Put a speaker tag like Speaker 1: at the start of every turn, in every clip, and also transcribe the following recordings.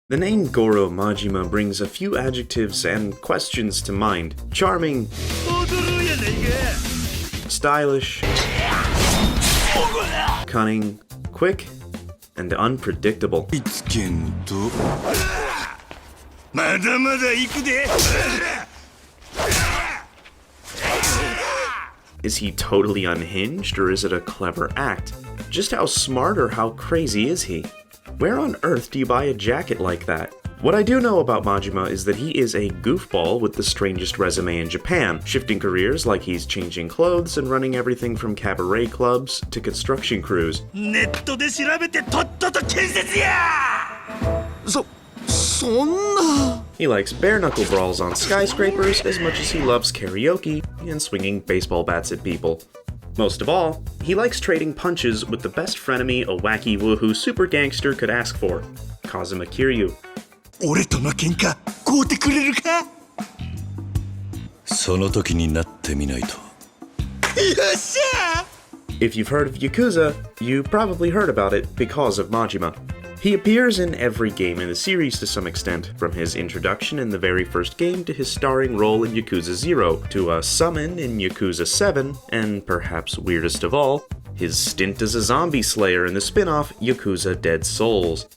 Speaker 1: The name Goro Majima brings a few adjectives and questions to mind. Charming, stylish, cunning, quick, and unpredictable. Is he totally unhinged, or is it a clever act? Just how smart or how crazy is he? Where on earth do you buy a jacket like that? What I do know about Majima is that he is a goofball with the strangest resume in Japan, shifting careers like he's changing clothes and running everything from cabaret clubs to construction crews. He likes bare-knuckle brawls on skyscrapers as much as he loves karaoke and swinging baseball bats at people. Most of all, he likes trading punches with the best frenemy a wacky woohoo super gangster could ask for, Kazuma Kiryu. If you've heard of Yakuza, you probably heard about it because of Majima. He appears in every game in the series to some extent, from his introduction in the very first game to his starring role in Yakuza 0, to a summon in Yakuza 7, and perhaps weirdest of all, his stint as a zombie slayer in the spin-off Yakuza Dead Souls.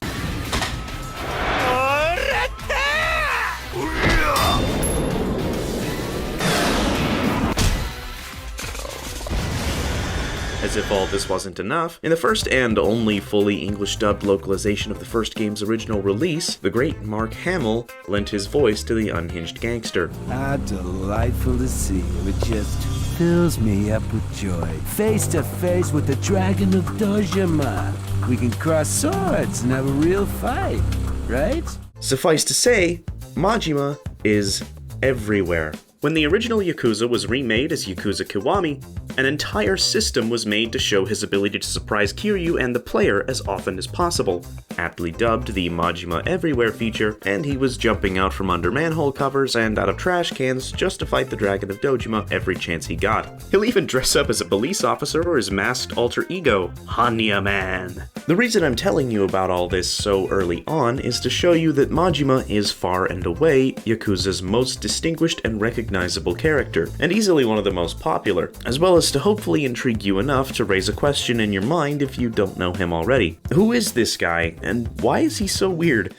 Speaker 1: As if all this wasn't enough, in the first and only fully English-dubbed localization of the first game's original release, the great Mark Hamill lent his voice to the unhinged gangster.
Speaker 2: How delightful to see you. It just fills me up with joy. Face to face with the Dragon of Dojima. We can cross swords and have a real fight, right?
Speaker 1: Suffice to say, Majima is everywhere. When the original Yakuza was remade as Yakuza Kiwami, an entire system was made to show his ability to surprise Kiryu and the player as often as possible, aptly dubbed the Majima Everywhere feature, and he was jumping out from under manhole covers and out of trash cans just to fight the Dragon of Dojima every chance he got. He'll even dress up as a police officer or his masked alter ego, Hanya Man. The reason I'm telling you about all this so early on is to show you that Majima is far and away Yakuza's most distinguished and recognizable character, and easily one of the most popular, as well as to hopefully intrigue you enough to raise a question in your mind if you don't know him already. Who is this guy, and why is he so weird?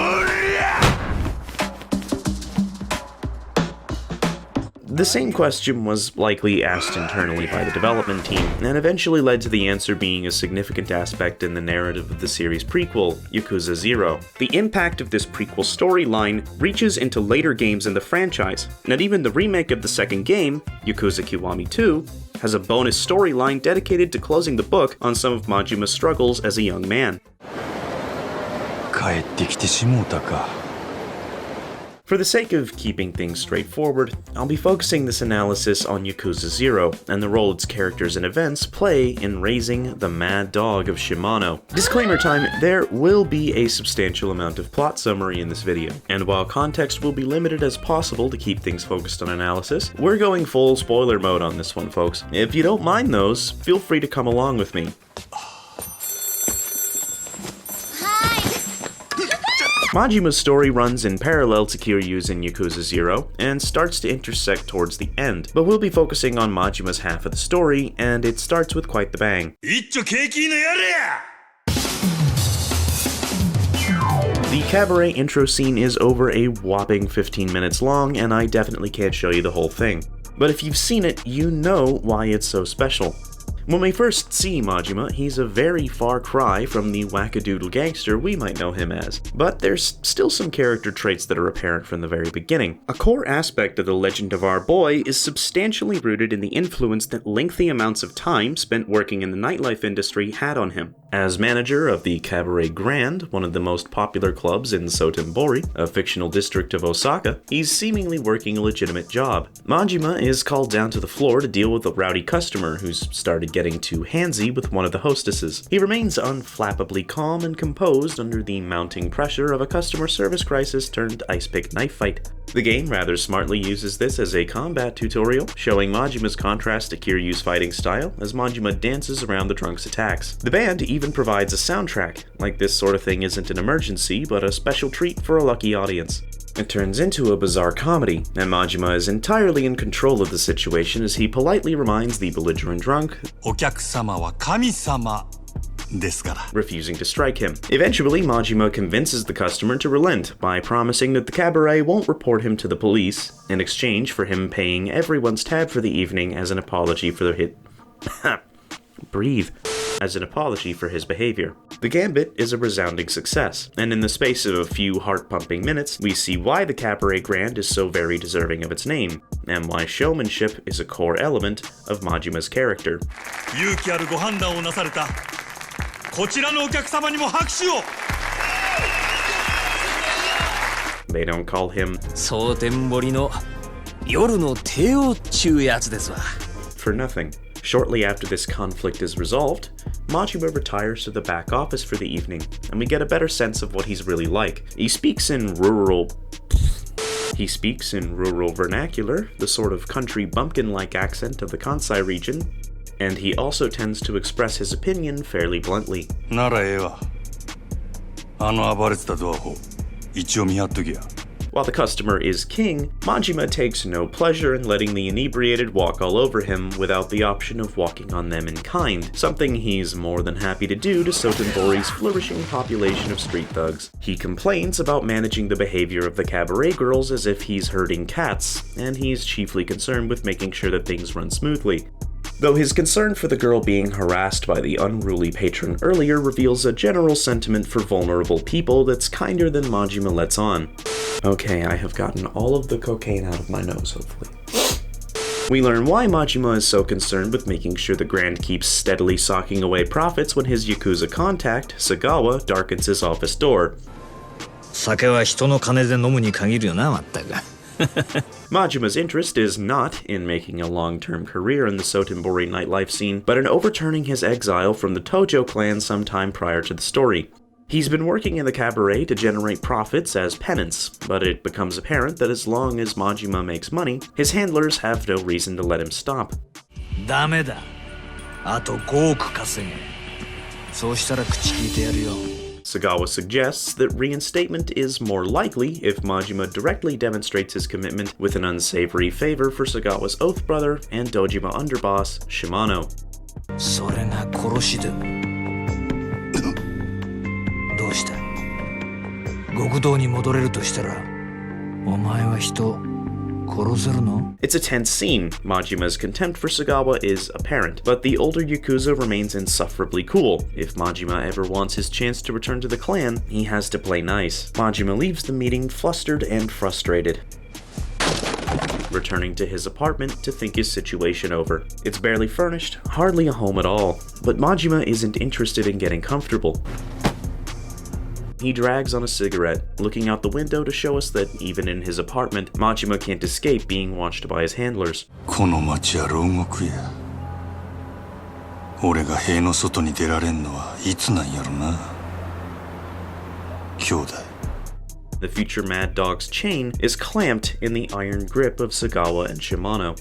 Speaker 1: The same question was likely asked internally by the development team, and eventually led to the answer being a significant aspect in the narrative of the series' prequel, Yakuza 0. The impact of this prequel storyline reaches into later games in the franchise, and even the remake of the second game, Yakuza Kiwami 2, has a bonus storyline dedicated to closing the book on some of Majima's struggles as a young man. For the sake of keeping things straightforward, I'll be focusing this analysis on Yakuza 0 and the role its characters and events play in raising the mad dog of Shimano. Disclaimer time, there will be a substantial amount of plot summary in this video, and while context will be limited as possible to keep things focused on analysis, we're going full spoiler mode on this one, folks. If you don't mind those, feel free to come along with me. Majima's story runs in parallel to Kiryu's in Yakuza 0, and starts to intersect towards the end, but we'll be focusing on Majima's half of the story, and it starts with quite the bang. The cabaret intro scene is over a whopping 15 minutes long, and I definitely can't show you the whole thing. But if you've seen it, you know why it's so special. When we first see Majima, he's a very far cry from the wackadoodle gangster we might know him as, but there's still some character traits that are apparent from the very beginning. A core aspect of the legend of our boy is substantially rooted in the influence that lengthy amounts of time spent working in the nightlife industry had on him. As manager of the Cabaret Grand, one of the most popular clubs in Sotenbori, a fictional district of Osaka, he's seemingly working a legitimate job. Majima is called down to the floor to deal with a rowdy customer who's started started getting too handsy with one of the hostesses. He remains unflappably calm and composed under the mounting pressure of a customer service crisis turned ice pick knife fight. The game rather smartly uses this as a combat tutorial, showing Majima's contrast to Kiryu's fighting style as Majima dances around the drunk's attacks. The band even provides a soundtrack, like this sort of thing isn't an emergency, but a special treat for a lucky audience. It turns into a bizarre comedy, and Majima is entirely in control of the situation as he politely reminds the belligerent drunk,
Speaker 3: お客様は神様ですから.
Speaker 1: refusing to strike him. Eventually, Majima convinces the customer to relent by promising that the cabaret won't report him to the police, in exchange for him paying everyone's tab for the evening as an apology for as an apology for his behavior. The gambit is a resounding success, and in the space of a few heart-pumping minutes, we see why the cabaret grand is so very deserving of its name, and why showmanship is a core element of Majima's character.
Speaker 3: 勇気あるご判断をなされたこちらのお客様にも拍手を
Speaker 1: They don't call him
Speaker 4: 蒼天堀の夜の帝王っちゅうやつですわ
Speaker 1: for nothing. Shortly after this conflict is resolved, Majima retires to the back office for the evening, and we get a better sense of what he's really like. He speaks in rural vernacular, the sort of country bumpkin-like accent of the Kansai region, and he also tends to express his opinion fairly bluntly.
Speaker 3: ならええわあの暴れてたドアホ一応見張っときや
Speaker 1: While the customer is king, Majima takes no pleasure in letting the inebriated walk all over him without the option of walking on them in kind, something he's more than happy to do to Sotenbori's flourishing population of street thugs. He complains about managing the behavior of the cabaret girls as if he's herding cats, and he's chiefly concerned with making sure that things run smoothly. Though his concern for the girl being harassed by the unruly patron earlier reveals a general sentiment for vulnerable people that's kinder than Majima lets on. Okay, I have gotten all of the cocaine out of my nose, hopefully. We learn why Majima is so concerned with making sure the Grand keeps steadily socking away profits when his Yakuza contact, Sagawa, darkens his office door.
Speaker 4: 酒は人の金で飲むに限るよなまったく
Speaker 1: Majima's interest is not in making a long-term career in the Sotenbori nightlife scene, but in overturning his exile from the Tojo clan sometime prior to the story. He's been working in the cabaret to generate profits as penance, but it becomes apparent that as long as Majima makes money, his handlers have no reason to let him stop.
Speaker 4: ダメだあと5億稼げそうしたら口聞いてやるよ
Speaker 1: Sagawa suggests that reinstatement is more likely if Majima directly demonstrates his commitment with an unsavory favor for Sagawa's oath brother and Dojima underboss, Shimano.
Speaker 4: それが殺しでもどうした極道に戻れるとしたらお前は人殺せるの
Speaker 1: It's a tense scene. Majima's contempt for Sagawa is apparent, but the older Yakuza remains insufferably cool. If Majima ever wants his chance to return to the clan, he has to play nice. Majima leaves the meeting flustered and frustrated, returning to his apartment to think his situation over. It's barely furnished, hardly a home at all, but Majima isn't interested in getting comfortable. He drags on a cigarette, looking out the window to show us that even in his apartment, Majima can't escape being watched by his handlers.
Speaker 3: この町は牢獄や俺が塀の外に出られんのはいつなんやろな兄弟
Speaker 1: The future Mad Dog's chain is clamped in the iron grip of Sagawa and Shimano.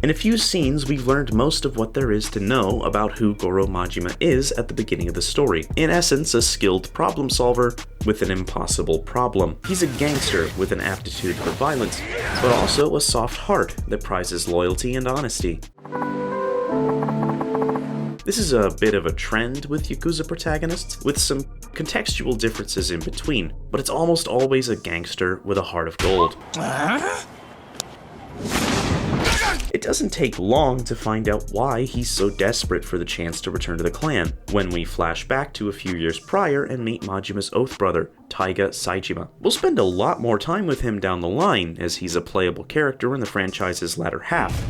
Speaker 1: In a few scenes, we've learned most of what there is to know about who Goro Majima is at the beginning of the story. In essence, a skilled problem solver with an impossible problem. He's a gangster with an aptitude for violence, but also a soft heart that prizes loyalty and honesty. This is a bit of a trend with Yakuza protagonists, with some contextual differences in between, but it's almost always a gangster with a heart of gold. It doesn't take long to find out why he's so desperate for the chance to return to the clan, when we flash back to a few years prior and meet Majima's oath brother, Taiga Saejima. We'll spend a lot more time with him down the line, as he's a playable character in the franchise's latter half.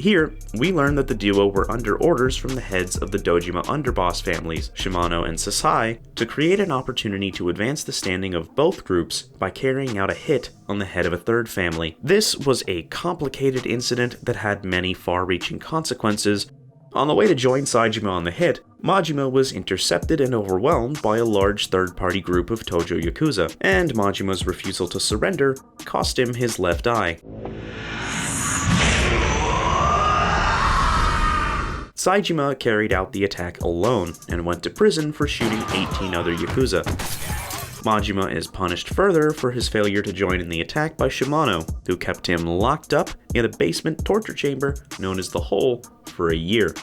Speaker 1: Here, we learn that the duo were under orders from the heads of the Dojima underboss families, Shimano and Sasai, to create an opportunity to advance the standing of both groups by carrying out a hit on the head of a third family. This was a complicated incident that had many far-reaching consequences. On the way to join Saejima on the hit, Majima was intercepted and overwhelmed by a large third-party group of Tojo Yakuza, and Majima's refusal to surrender cost him his left eye. Saejima carried out the attack alone and went to prison for shooting 18 other Yakuza. Majima is punished further for his failure to join in the attack by Shimano, who kept him locked up in a basement torture chamber known as the Hole for a year.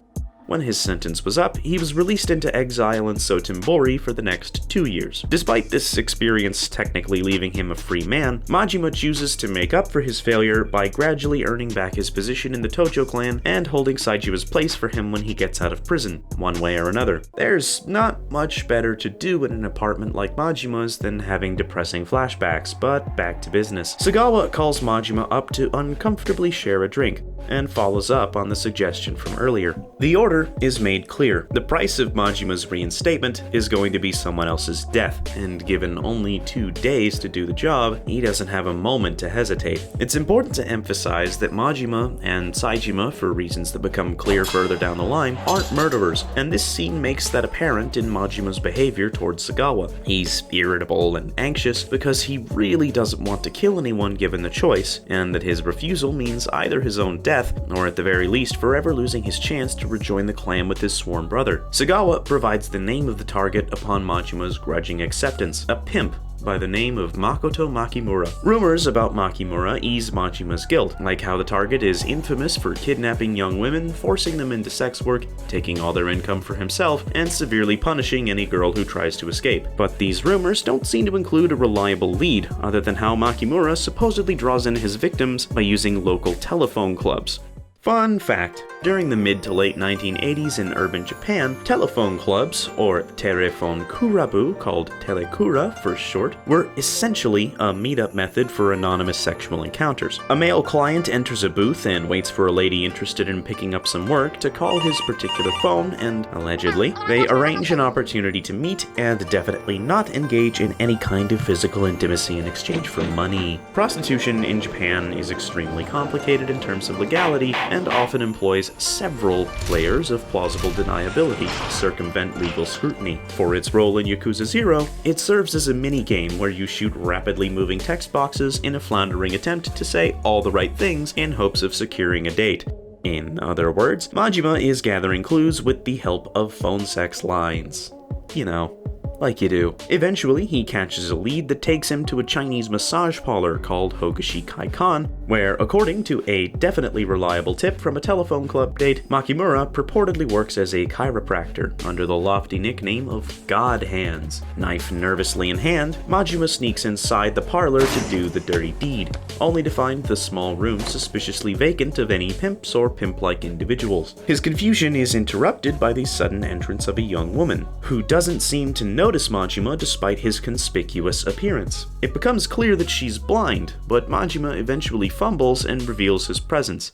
Speaker 1: When his sentence was up, he was released into exile in Sotenbori for the next 2 years. Despite this experience technically leaving him a free man, Majima chooses to make up for his failure by gradually earning back his position in the Tojo clan and holding Saijima's place for him when he gets out of prison, one way or another. There's not much better to do in an apartment like Majima's than having depressing flashbacks, but back to business. Sagawa calls Majima up to uncomfortably share a drink, and follows up on the suggestion from earlier. The order is made clear. The price of Majima's reinstatement is going to be someone else's death, and given only 2 days to do the job, he doesn't have a moment to hesitate. It's important to emphasize that Majima and Saejima, for reasons that become clear further down the line, aren't murderers, and this scene makes that apparent in Majima's behavior towards Sagawa. He's irritable and anxious because he really doesn't want to kill anyone given the choice, and that his refusal means either his own death, or at the very least forever losing his chance to rejoin the clan with his sworn brother. Sagawa provides the name of the target upon Majima's grudging acceptance, a pimp by the name of Makoto Makimura. Rumors about Makimura ease Majima's guilt, like how the target is infamous for kidnapping young women, forcing them into sex work, taking all their income for himself, and severely punishing any girl who tries to escape. But these rumors don't seem to include a reliable lead, other than how Makimura supposedly draws in his victims by using local telephone clubs. Fun fact, during the mid to late 1980s in urban Japan, telephone clubs, or terefon kurabu, called telekura for short, were essentially a meetup method for anonymous sexual encounters. A male client enters a booth and waits for a lady interested in picking up some work to call his particular phone, and, allegedly, they arrange an opportunity to meet and definitely not engage in any kind of physical intimacy in exchange for money. Prostitution in Japan is extremely complicated in terms of legality, and often employs several layers of plausible deniability to circumvent legal scrutiny. For its role in Yakuza 0, it serves as a mini-game where you shoot rapidly moving text boxes in a floundering attempt to say all the right things in hopes of securing a date. In other words, Majima is gathering clues with the help of phone sex lines. You know, like you do. Eventually, he catches a lead that takes him to a Chinese massage parlor called Hokushi Kaikan, where, according to a definitely reliable tip from a telephone club date, Makimura purportedly works as a chiropractor under the lofty nickname of God Hands. Knife nervously in hand, Majima sneaks inside the parlor to do the dirty deed, only to find the small room suspiciously vacant of any pimps or pimp-like individuals. His confusion is interrupted by the sudden entrance of a young woman, who doesn't seem to notice Majima despite his conspicuous appearance. It becomes clear that she's blind, but Majima eventually fumbles and reveals his presence.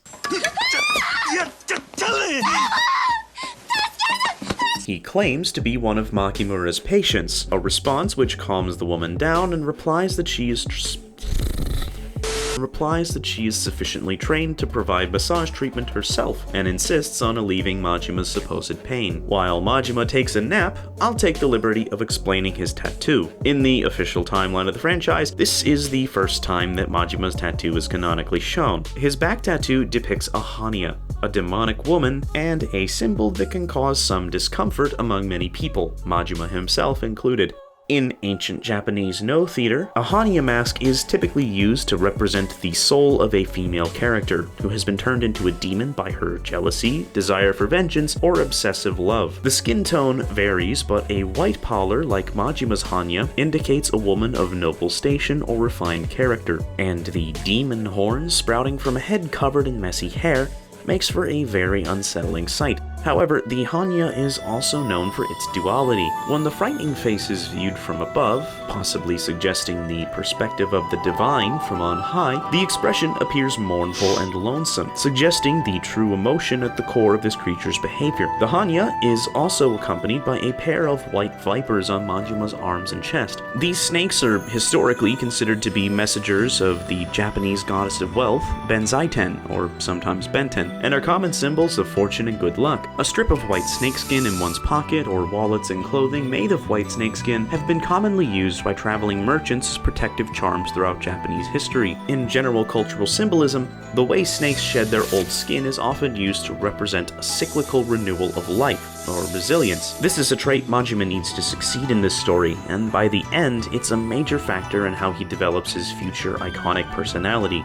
Speaker 1: He claims to be one of Makimura's patients, a response which calms the woman down and replies that she is sufficiently trained to provide massage treatment herself, and insists on alleviating Majima's supposed pain. While Majima takes a nap, I'll take the liberty of explaining his tattoo. In the official timeline of the franchise, this is the first time that Majima's tattoo is canonically shown. His back tattoo depicts a Hanya, a demonic woman, and a symbol that can cause some discomfort among many people, Majima himself included. In ancient Japanese no theater, a Hanya mask is typically used to represent the soul of a female character who has been turned into a demon by her jealousy, desire for vengeance, or obsessive love. The skin tone varies, but a white pallor like Majima's Hanya indicates a woman of noble station or refined character, and the demon horns sprouting from a head covered in messy hair makes for a very unsettling sight. However, the Hanya is also known for its duality. When the frightening face is viewed from above, possibly suggesting the perspective of the divine from on high, the expression appears mournful and lonesome, suggesting the true emotion at the core of this creature's behavior. The Hanya is also accompanied by a pair of white vipers on Majima's arms and chest. These snakes are historically considered to be messengers of the Japanese goddess of wealth, Benzaiten, or sometimes Benten, and are common symbols of fortune and good luck. A strip of white snakeskin in one's pocket or wallets and clothing made of white snakeskin have been commonly used by traveling merchants as protective charms throughout Japanese history. In general cultural symbolism, the way snakes shed their old skin is often used to represent a cyclical renewal of life, or resilience. This is a trait Majima needs to succeed in this story, and by the end, it's a major factor in how he develops his future iconic personality.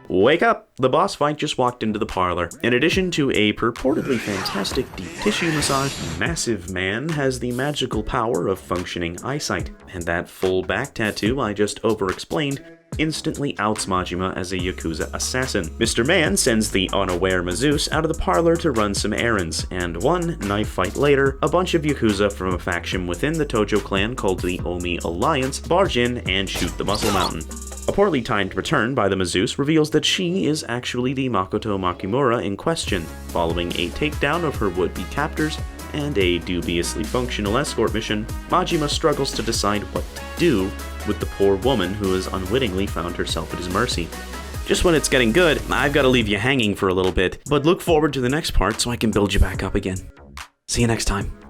Speaker 1: Wake up! The boss fight just walked into the parlor. In addition to a purportedly fantastic deep tissue massage, Massive Man has the magical power of functioning eyesight, and that full back tattoo I just over-explained instantly outs Majima as a Yakuza assassin. Mr. Man sends the unaware Mazus out of the parlor to run some errands, and one knife fight later, a bunch of Yakuza from a faction within the Tojo clan called the Omi Alliance barge in and shoot the Muscle Mountain. A poorly timed return by the Mazus reveals that she is actually the Makoto Makimura in question. Following a takedown of her would-be captors and a dubiously functional escort mission, Majima struggles to decide what to do with the poor woman who has unwittingly found herself at his mercy. Just when it's getting good, I've got to leave you hanging for a little bit, but look forward to the next part so I can build you back up again. See you next time.